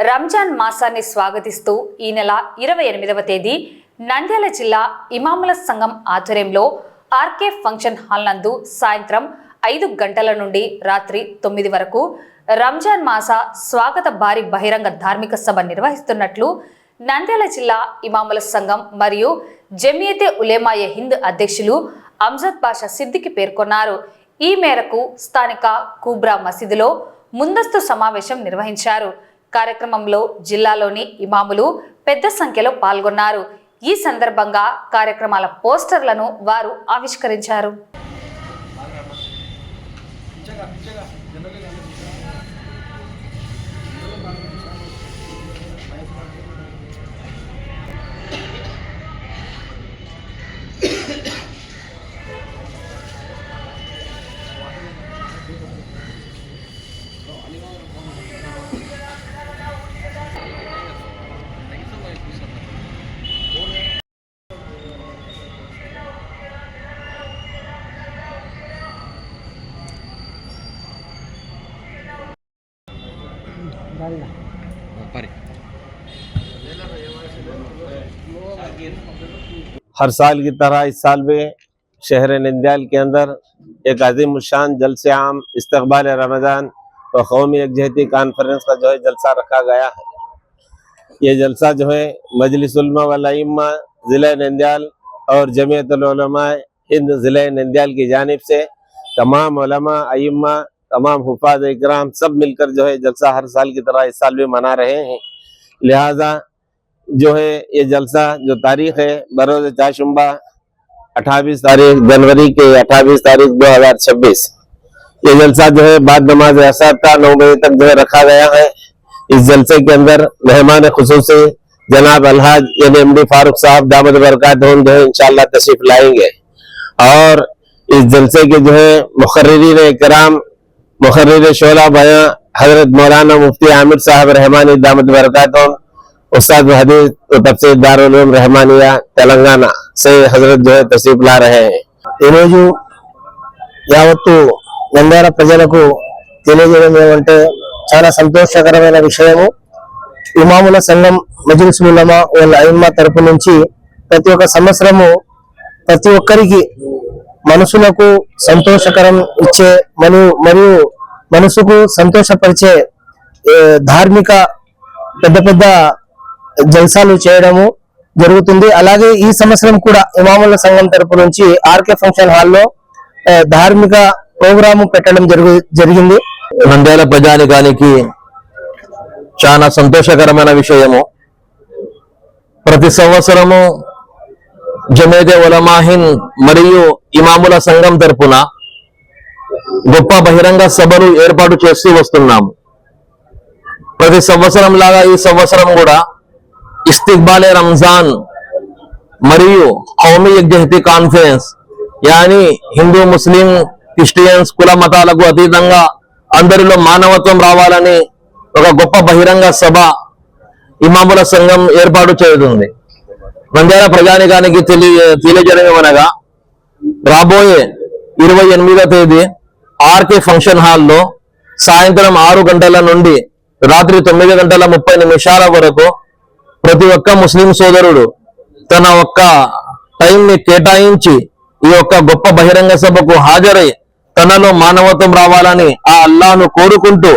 రంజాన్ మాసాన్ని స్వాగతిస్తూ ఈ నెల 28వ తేదీ నంద్యాల జిల్లా ఇమాముల సంఘం ఆధ్వర్యంలో ఆర్కే ఫంక్షన్ హాల్ నందు సాయంత్రం 5 గంటల నుండి రాత్రి 9 వరకు రంజాన్ మాస స్వాగత భారీ బహిరంగ ధార్మిక సభ నిర్వహిస్తున్నట్లు నంద్యాల జిల్లా ఇమాముల సంఘం మరియు జమియతే ఉలేమాయే హింద్ అధ్యక్షులు అమ్జద్ బాషా సిద్దికి పేర్కొన్నారు. ఈ మేరకు స్థానిక కుబ్రా మసీదులో ముందస్తు సమావేశం నిర్వహించారు. కార్యక్రమంలో జిల్లాలోని ఇమాములు పెద్ద సంఖ్యలో పాల్గొన్నారు. ఈ సందర్భంగా కార్యక్రమాల పోస్టర్లను వారు ఆవిష్కరించారు. हर साल की तरह इस साल भी शहर नंद्याल के अंदर एक अजीम शान जलसे आम इस्तकबाल रमज़ान और कौमी यकजहती कॉन्फ्रेंस का जो है जलसा रखा गया है। ये जलसा जो है मजलिस उलमा वल अइम्मा ज़िला नंद्याल और जमियतुल उलमा हिंद ज़िला नंद्याल की जानिब से तमाम उलमा अइम्मा तमाम हुफ़ाज़ इकराम सब मिलकर जो है जलसा हर साल की तरह इस साल भी मना रहे हैं। लिहाजा जो है ये जलसा जो तारीख है बरोज़ चाशुम्बा 28 तारीख जनवरी के 28 तारीख 2026 ये जलसा जो है बाद नमाज असर का 9 बजे तक जो है रखा गया है। इस जलसे के अंदर मेहमान खुसूसी जनाब अलहाज एमडी फारूक साहब दामद बरकातहू जो है इंशाअल्लाह तशरीफ लाएंगे और इस जलसे के जो है मुखर्रिरीन इकराम मुखर्रिर शोला बयां हजरत मौलाना मुफ्ती आमिर साहब रहमानी दामद बरकातहू उस्ताद हदीस तफसीर दारुल उलूम रहमानिया तेलंगाना से हजरत जो है तशरीफ ला रहे हैं। ఈరోజు యావత్తు నంద్యాల ప్రజలకు తెలియజేయడం ఏమంటే చాలా సంతోషకరమైన విషయము. ఇమాముల సంఘం మజ్లిస్ ఉలమా వల్ అయిమ్మా తరపు నుంచి ప్రతి ఒక్క సంవత్సరము ప్రతి ఒక్కరికి మనసులకు సంతోషకరం ఇచ్చే మరియు మనసుకు సంతోషపరిచే ధార్మిక పెద్ద పెద్ద జల్సాలు చేయడము జరుగుతుంది. అలాగే ఈ సంవత్సరం కూడా ఇమాముల సంఘం తరపు నుంచి ఆర్కే ఫంక్షన్ హాల్లో ధార్మిక ప్రోగ్రాము పెట్టడం జరిగింది. నంద్యాల ప్రజానికానికి చాలా సంతోషకరమైన విషయము. ప్రతి సంవత్సరము జమియతే ఉలమా హింద్ మరియు ఇమాముల సంఘం తరపున గొప్ప బహిరంగ సభలు ఏర్పాటు చేస్తూ వస్తున్నాము. ప్రతి సంవత్సరం లాగా ఈ సంవత్సరం కూడా ఇస్తిక్బాలే రంజాన్ మరియు కౌమీ యకజహతీ కాన్ఫరెన్స్ యాని హిందూ ముస్లిం క్రిస్టియన్స్ కుల మతాలకు అతీతంగా అందరిలో మానవత్వం రావాలని ఒక గొప్ప బహిరంగ సభ ఇమాముల సంఘం ఏర్పాటు చేస్తుంది. నంద్యాల ప్రజానికానికి తెలియజేయమనగా రాబోయే 28వ తేదీ ఆర్కే ఫంక్షన్ హాల్లో సాయంత్రం 6 గంటల నుండి రాత్రి 9:30 వరకు ప్రతి ఒక్క ముస్లిం సోదరుడు తన ఒక్క టైంని కేటాయించి ఈ యొక్క గొప్ప బహిరంగ సభకు హాజరై తనలో మానవత్వం రావాలని ఆ అల్లాహ్ను కోరుకుంటూ